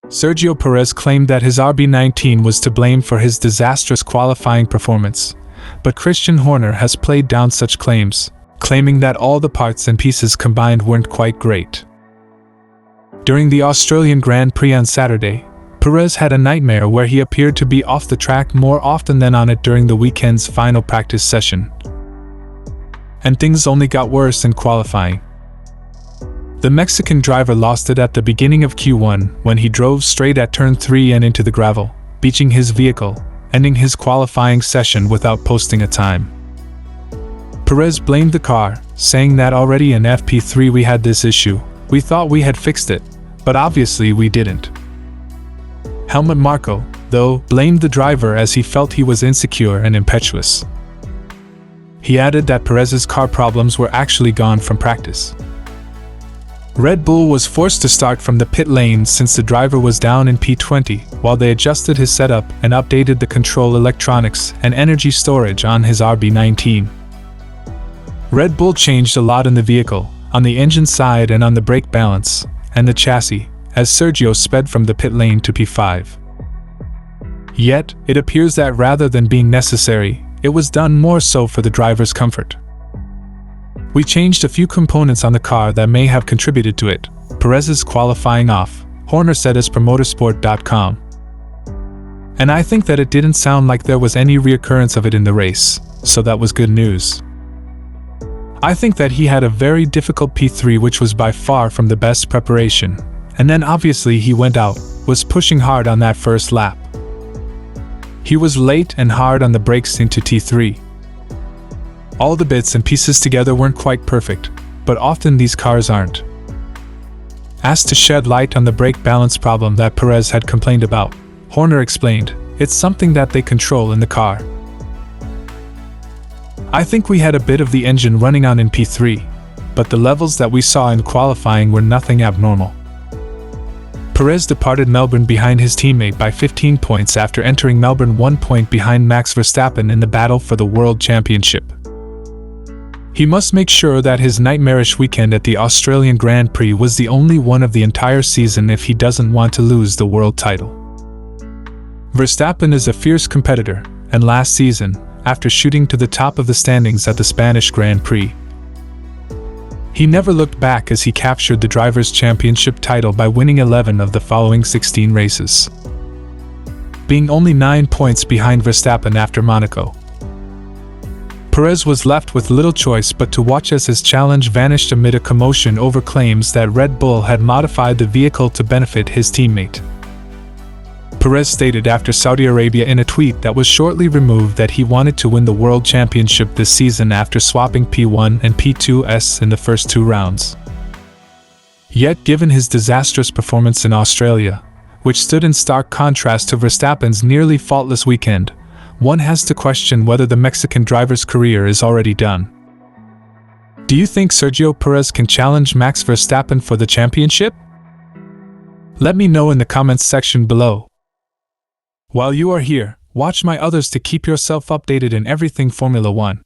Sergio Perez claimed that his RB19 was to blame for his disastrous qualifying performance, but Christian Horner has played down such claims, claiming that all the parts and pieces combined weren't quite great. During the Australian Grand Prix on Saturday, Perez had a nightmare where he appeared to be off the track more often than on it during the weekend's final practice session. And things only got worse in qualifying. The Mexican driver lost it at the beginning of Q1 when he drove straight at turn 3 and into the gravel, beaching his vehicle, ending his qualifying session without posting a time. Perez blamed the car, saying that already in FP3 we had this issue, we thought we had fixed it, but obviously we didn't. Helmut Marko, though, blamed the driver as he felt he was insecure and impetuous. He added that Perez's car problems were actually gone from practice. Red Bull was forced to start from the pit lane since the driver was down in P20 while they adjusted his setup and updated the control electronics and energy storage on his RB19. Red Bull changed a lot in the vehicle, on the engine side and on the brake balance, and the chassis, as Sergio sped from the pit lane to P5. Yet, it appears that rather than being necessary, it was done more so for the driver's comfort. We changed a few components on the car that may have contributed to it, Perez's qualifying off, Horner said as per motorsport.com. And I think that it didn't sound like there was any reoccurrence of it in the race, so that was good news. I think that he had a very difficult P3 which was by far from the best preparation, and then obviously he went out, was pushing hard on that first lap. He was late and hard on the brakes into T3. All the bits and pieces together weren't quite perfect, but often these cars aren't. Asked to shed light on the brake balance problem that Perez had complained about, Horner explained, it's something that they control in the car. I think we had a bit of the engine running on in P3, but the levels that we saw in qualifying were nothing abnormal. Perez departed Melbourne behind his teammate by 15 points after entering Melbourne 1 point behind Max Verstappen in the battle for the World Championship. He must make sure that his nightmarish weekend at the Australian Grand Prix was the only one of the entire season if he doesn't want to lose the world title. Verstappen is a fierce competitor, and last season, after shooting to the top of the standings at the Spanish Grand Prix, he never looked back as he captured the Drivers' Championship title by winning 11 of the following 16 races, being only 9 points behind Verstappen after Monaco. Perez was left with little choice but to watch as his challenge vanished amid a commotion over claims that Red Bull had modified the vehicle to benefit his teammate. Perez stated after Saudi Arabia in a tweet that was shortly removed that he wanted to win the World Championship this season after swapping P1 and P2s in the first 2 rounds. Yet given his disastrous performance in Australia, which stood in stark contrast to Verstappen's nearly faultless weekend, one has to question whether the Mexican driver's career is already done. Do you think Sergio Perez can challenge Max Verstappen for the championship? Let me know in the comments section below. While you are here, watch my others to keep yourself updated in everything Formula 1.